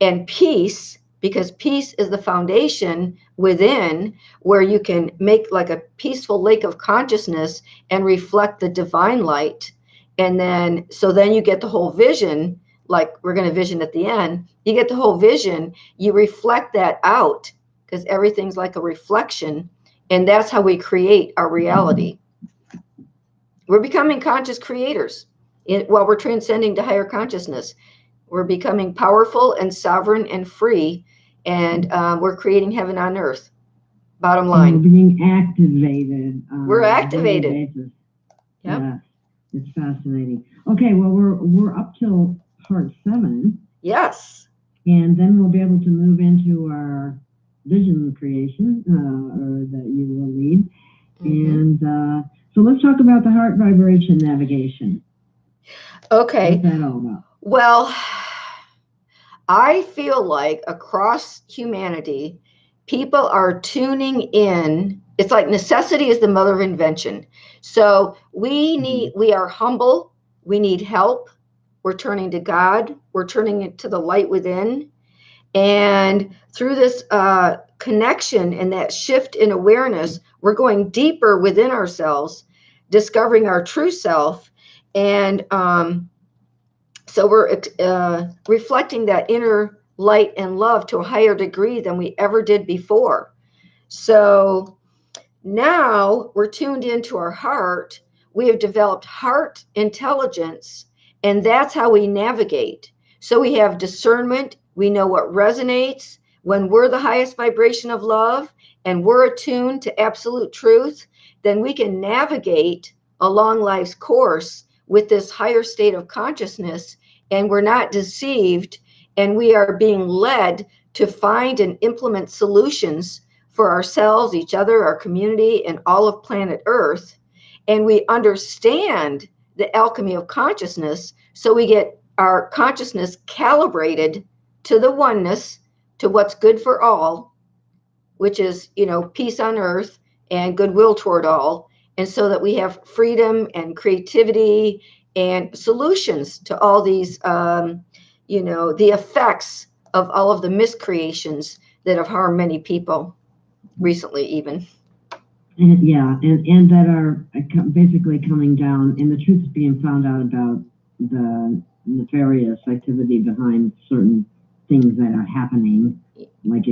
and peace, because peace is the foundation within, where you can make like a peaceful lake of consciousness and reflect the divine light. And then you get the whole vision, like we're going to vision at the end. You get the whole vision, you reflect that out, because everything's like a reflection, and that's how we create our reality. We're becoming conscious creators while we're transcending to higher consciousness. We're becoming powerful and sovereign and free, and we're creating heaven on earth. Bottom line. We're being activated. We're activated. Yep. Yeah, it's fascinating. Okay, well, we're up till part 7. Yes. And then we'll be able to move into our vision creation, or that you will lead. And so let's talk about the heart vibration navigation. Okay. What's that all about? Well, I feel like across humanity, people are tuning in. It's like necessity is the mother of invention. So we are humble. We need help. We're turning to God. We're turning it to the light within. And through this connection and that shift in awareness, we're going deeper within ourselves, discovering our true self. And so we're reflecting that inner light and love to a higher degree than we ever did before. So now we're tuned into our heart. We have developed heart intelligence, and that's how we navigate. So we have discernment. We know what resonates. When we're the highest vibration of love and we're attuned to absolute truth, then we can navigate along life's course with this higher state of consciousness, and we're not deceived, and we are being led to find and implement solutions for ourselves, each other, our community, and all of planet Earth. And we understand the alchemy of consciousness, so we get our consciousness calibrated to the oneness, to what's good for all, which is, peace on earth and goodwill toward all. And so that we have freedom and creativity and solutions to all these, the effects of all of the miscreations that have harmed many people recently, even. And that are basically coming down, and the truth is being found out about the nefarious activity behind certain things that are happening, like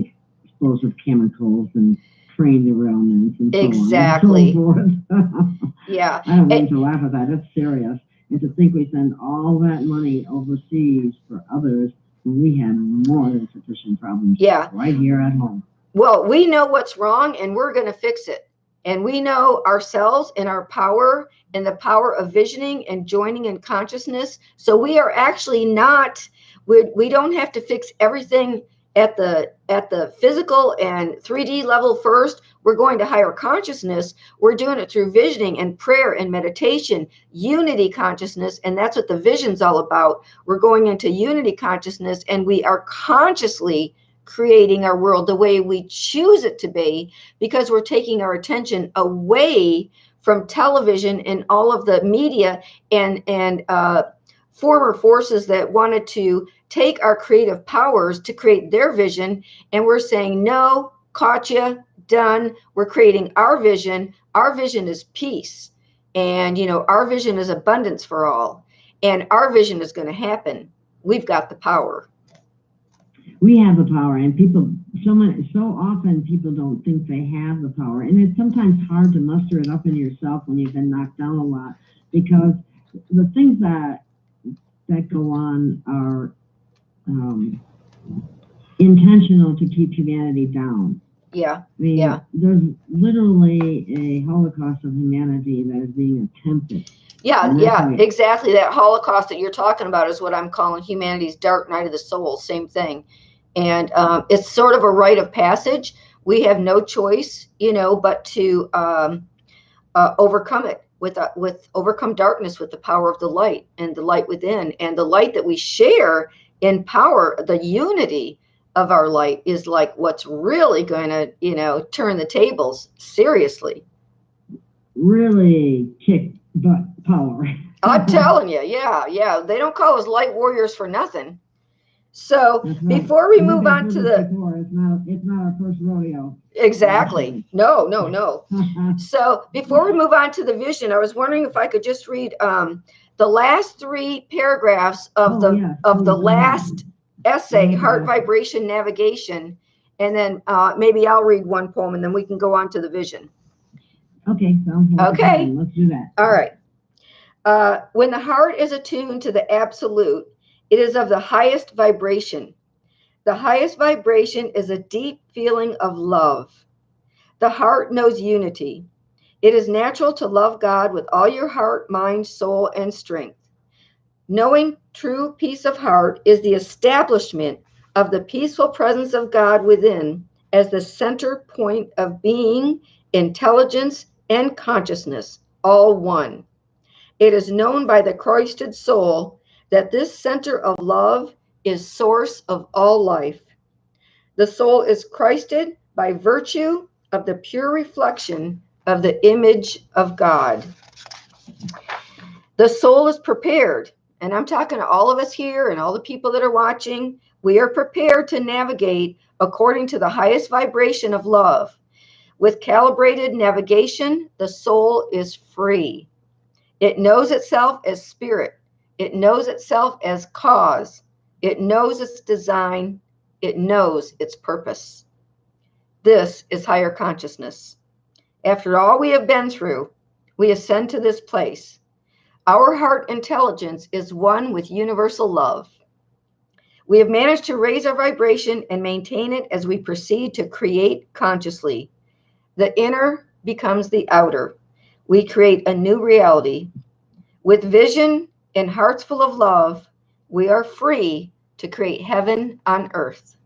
explosive chemicals and train derailments and Exactly. so on and so forth. Yeah. I don't mean to laugh at that. It's serious. And to think we send all that money overseas for others when we have more than sufficient problems right here at home. Well, we know what's wrong and we're going to fix it. And we know ourselves and our power and the power of visioning and joining in consciousness. So we are actually not, we don't have to fix everything at the physical and 3D level first. We're going to higher consciousness. We're doing it through visioning and prayer and meditation, unity consciousness. And that's what the vision's all about. We're going into unity consciousness, and we are consciously creating our world the way we choose it to be, because we're taking our attention away from television and all of the media and former forces that wanted to take our creative powers to create their vision. And we're saying, no, caught you, done. We're creating our vision. Our vision is peace. And, our vision is abundance for all. And our vision is going to happen. We've got the power. We have the power, and so often people don't think they have the power. And it's sometimes hard to muster it up in yourself when you've been knocked down a lot, because the things that go on are intentional to keep humanity down. Yeah. I mean, there's literally a Holocaust of humanity that is being attempted. Yeah, exactly. That Holocaust that you're talking about is what I'm calling humanity's dark night of the soul. Same thing. And it's sort of a rite of passage. We have no choice, but to overcome it with overcome darkness with the power of the light and the light within, and the light that we share in power. The unity of our light is like what's really going to, turn the tables seriously. Really kick butt power. I'm telling you, yeah. They don't call us light warriors for nothing. So before we move on to it's not our first rodeo. Exactly. No. So before we move on to the vision, I was wondering if I could just read the last 3 paragraphs of the last essay, Heart Vibration Navigation, and then maybe I'll read one poem, and then we can go on to the vision. Okay. Okay. Let's do that. All right. When the heart is attuned to the absolute, it is of the highest vibration. The highest vibration is a deep feeling of love. The heart knows unity. It is natural to love God with all your heart, mind, soul, and strength. Knowing true peace of heart is the establishment of the peaceful presence of God within as the center point of being, intelligence, and consciousness, all one. It is known by the Christed soul that this center of love is source of all life. The soul is Christed by virtue of the pure reflection of the image of God. The soul is prepared, and I'm talking to all of us here and all the people that are watching. We are prepared to navigate according to the highest vibration of love. With calibrated navigation, the soul is free. It knows itself as spirit. It knows itself as cause. It knows its design. It knows its purpose. This is higher consciousness. After all we have been through, we ascend to this place. Our heart intelligence is one with universal love. We have managed to raise our vibration and maintain it as we proceed to create consciously. The inner becomes the outer. We create a new reality. With vision and hearts full of love, we are free to create heaven on earth.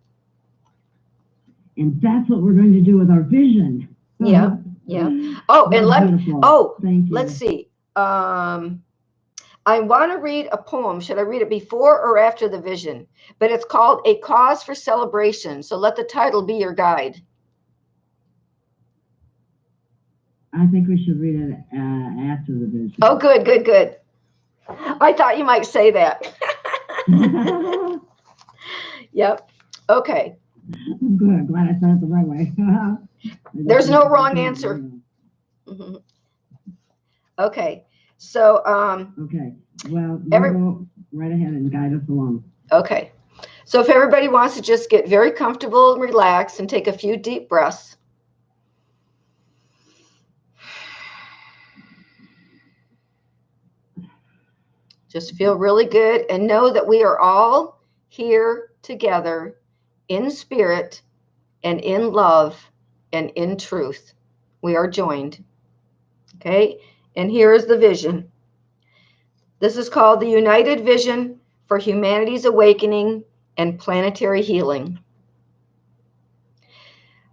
And that's what we're going to do with our vision. Yeah. Oh, and let's see. I want to read a poem. Should I read it before or after the vision? But it's called A Cause for Celebration. So let the title be your guide. I think we should read it after the vision. Oh, good. I thought you might say that. Yep. Okay. Good. Glad I said it the right way. There's no wrong answer. Mm-hmm. Okay. So, okay. Well, go right ahead and guide us along. Okay. So if everybody wants to just get very comfortable and relax and take a few deep breaths. Just feel really good and know that we are all here together in spirit and in love and in truth. We are joined. Okay? And here is the vision. This is called the United Vision for Humanity's Awakening and Planetary Healing.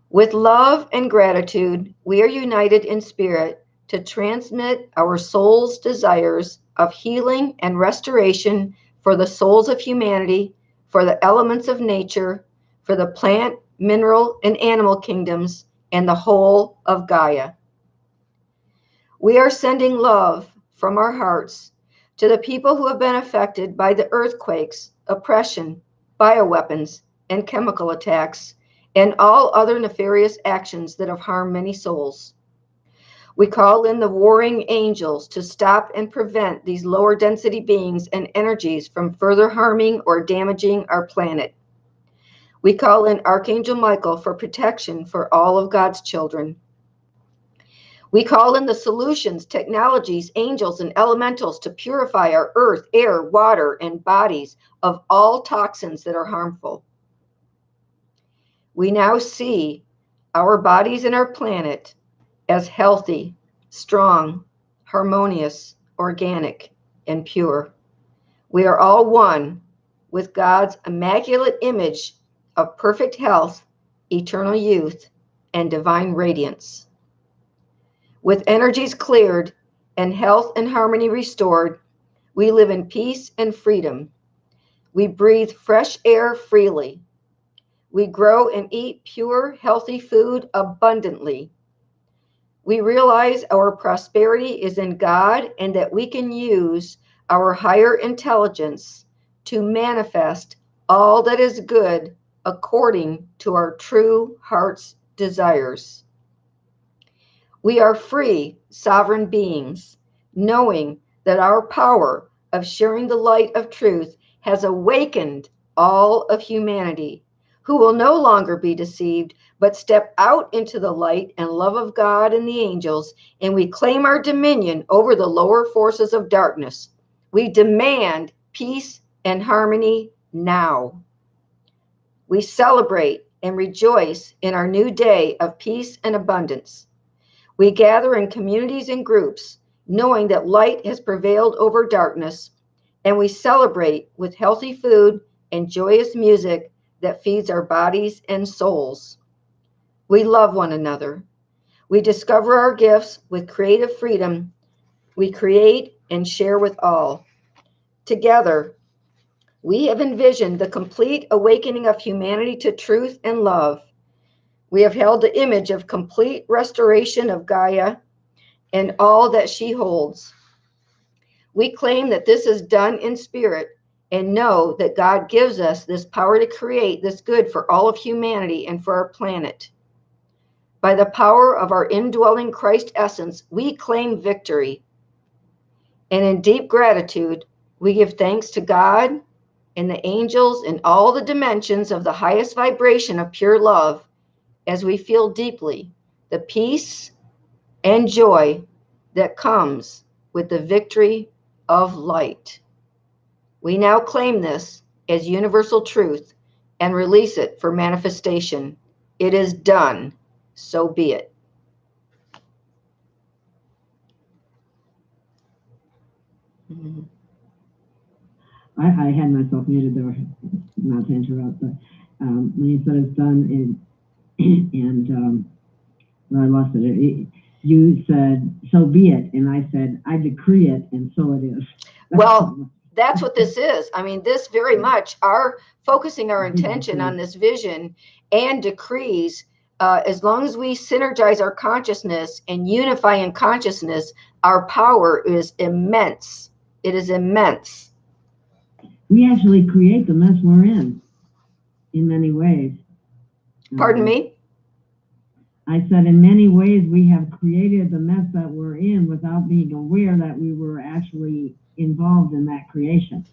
With love and gratitude, we are united in spirit to transmit our soul's desires of healing and restoration for the souls of humanity, for the elements of nature, for the plant, mineral, and animal kingdoms, and the whole of Gaia. We are sending love from our hearts to the people who have been affected by the earthquakes, oppression, bioweapons, and chemical attacks, and all other nefarious actions that have harmed many souls. We call in the warring angels to stop and prevent these lower density beings and energies from further harming or damaging our planet. We call in Archangel Michael for protection for all of God's children. We call in the solutions, technologies, angels, and elementals to purify our earth, air, water, and bodies of all toxins that are harmful. We now see our bodies and our planet as healthy, strong, harmonious, organic, and pure. We are all one with God's immaculate image of perfect health, eternal youth, and divine radiance. With energies cleared and health and harmony restored, we live in peace and freedom. We breathe fresh air freely. We grow and eat pure, healthy food abundantly. We realize our prosperity is in God and that we can use our higher intelligence to manifest all that is good according to our true heart's desires. We are free, sovereign beings, knowing that our power of sharing the light of truth has awakened all of humanity, who will no longer be deceived, but step out into the light and love of God and the angels, and we claim our dominion over the lower forces of darkness. We demand peace and harmony now. We celebrate and rejoice in our new day of peace and abundance. We gather in communities and groups, knowing that light has prevailed over darkness, and we celebrate with healthy food and joyous music that feeds our bodies and souls. We love one another. We discover our gifts with creative freedom. We create and share with all. Together, we have envisioned the complete awakening of humanity to truth and love. We have held the image of complete restoration of Gaia and all that she holds. We claim that this is done in spirit and know that God gives us this power to create this good for all of humanity and for our planet. By the power of our indwelling Christ essence, we claim victory. And in deep gratitude, we give thanks to God and the angels and all the dimensions of the highest vibration of pure love as we feel deeply the peace and joy that comes with the victory of light. We now claim this as universal truth and release it for manifestation. It is done, so be it. I had myself muted there, not to interrupt, but when you said it's done, well, I lost it. You said, so be it. And I said, I decree it, and so it is. Well, that's what this is. I mean, this very much our focusing our intention on this vision and decrees, as long as we synergize our consciousness and unify in consciousness, our power is immense. It is immense. We actually create the mess we're in many ways. Pardon me? I said, in many ways, we have created the mess that we're in without being aware that we were actually involved in that creation.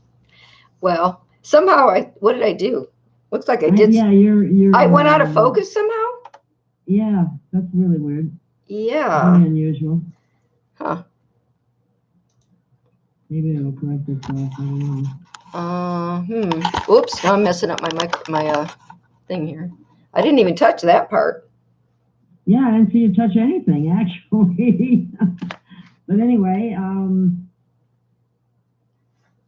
Well, somehow what did I do? Looks like I did. Yeah, you're. I went out of focus somehow? Yeah, that's really weird. Yeah. Very unusual. Huh. Maybe it'll correct itself. I don't know. Oops, now I'm messing up my thing here. I didn't even touch that part. Yeah, I didn't see you touch anything, actually. But anyway,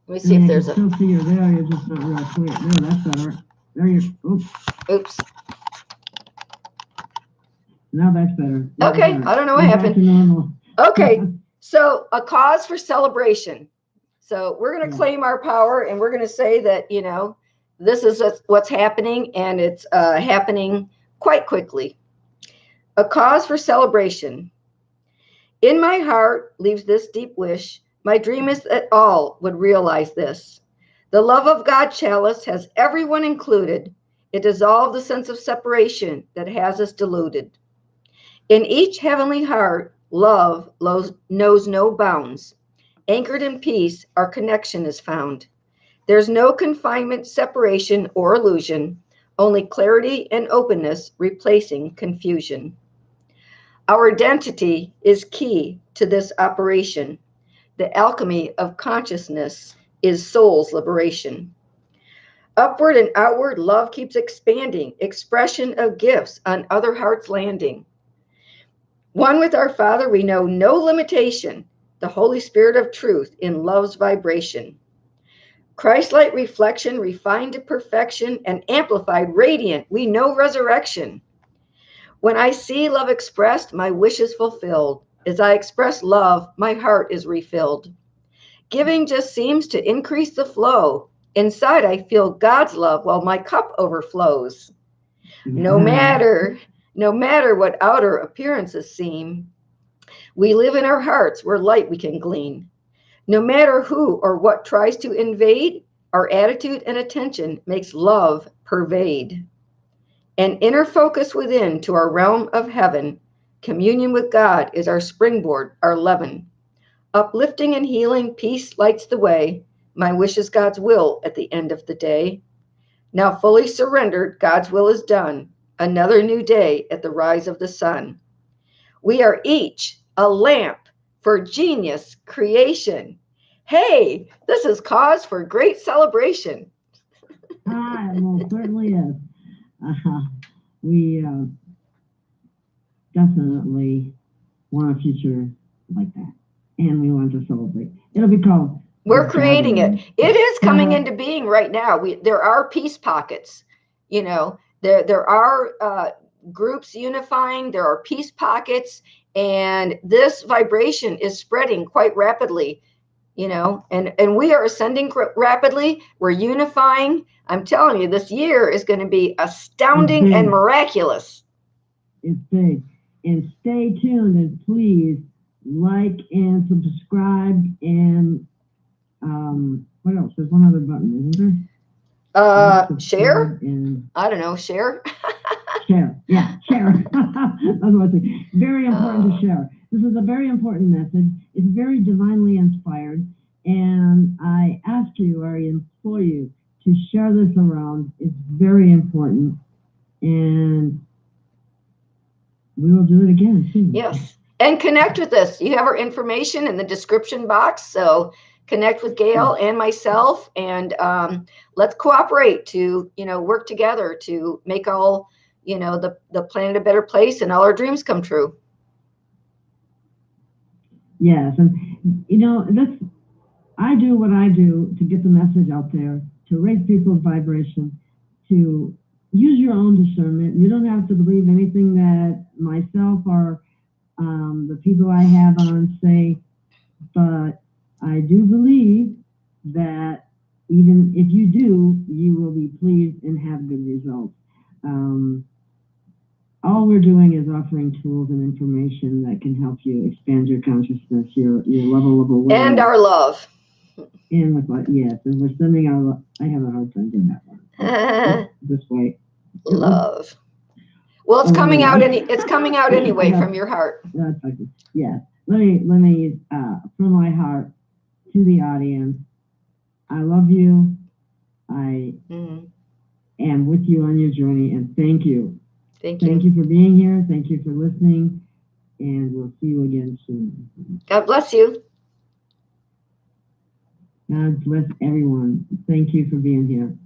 Let me see if there's I can still see you there. You're just not real clear. There, that's better. There you. Oops. Now that's better. Okay, I don't know what happened. Back to normal. Okay, so a cause for celebration. So we're going to claim our power, and we're going to say that, this is what's happening, and it's happening quite quickly. A cause for celebration. In my heart leaves this deep wish. My dream is that all would realize this. The love of God chalice has everyone included. It dissolved the sense of separation that has us deluded. In each heavenly heart, love knows no bounds. Anchored in peace, our connection is found. There's no confinement, separation, or illusion, only clarity and openness replacing confusion. Our identity is key to this operation. The alchemy of consciousness is soul's liberation. Upward and outward, love keeps expanding, expression of gifts on other hearts landing. One with our Father, we know no limitation, the Holy Spirit of truth in love's vibration. Christ-like reflection, refined to perfection, and amplified, radiant, we know resurrection. When I see love expressed, my wish is fulfilled. As I express love, my heart is refilled. Giving just seems to increase the flow. Inside, I feel God's love while my cup overflows. No matter what outer appearances seem, we live in our hearts where light we can glean. No matter who or what tries to invade, our attitude and attention makes love pervade. An inner focus within to our realm of heaven, communion with God is our springboard, our leaven. Uplifting and healing, peace lights the way. My wish is God's will at the end of the day. Now fully surrendered, God's will is done. Another new day at the rise of the sun. We are each a lamp for genius creation. Hey, this is cause for great celebration. It most certainly is. We definitely want a future like that, and we want to celebrate. It'll be called. We're creating it. It is coming into being right now. There are peace pockets. There are groups unifying. There are peace pockets, and this vibration is spreading quite rapidly. And we are ascending rapidly. We're unifying. I'm telling you, this year is going to be astounding and miraculous. It's big. And stay tuned, and please like and subscribe, and what else? There's one other button, isn't there? Share? I don't know, share? Share. Yeah, share. That's what I say. Very important to share. This is a very important message. It's very divinely inspired. And I ask you, or I implore you, to share this around. It's very important. And we will do it again soon. Yes. And connect with us. You have our information in the description box. So connect with Gail and myself, and let's cooperate to, work together to make all, the planet a better place and all our dreams come true. Yes. And, I do what I do to get the message out there, to raise people's vibration, to use your own discernment. You don't have to believe anything that myself or the people I have on say, but I do believe that even if you do, you will be pleased and have good results. All we're doing is offering tools and information that can help you expand your consciousness, your level of awareness. And our love. And yes, and we're sending our love. I have a hard time doing that one. This way. Love. Well, it's coming out. It's coming out anyway from your heart. Yes. Let me from my heart to the audience. I love you. I am with you on your journey, and thank you. Thank you. Thank you for being here. Thank you for listening, and we'll see you again soon. God bless you. God bless everyone. Thank you for being here.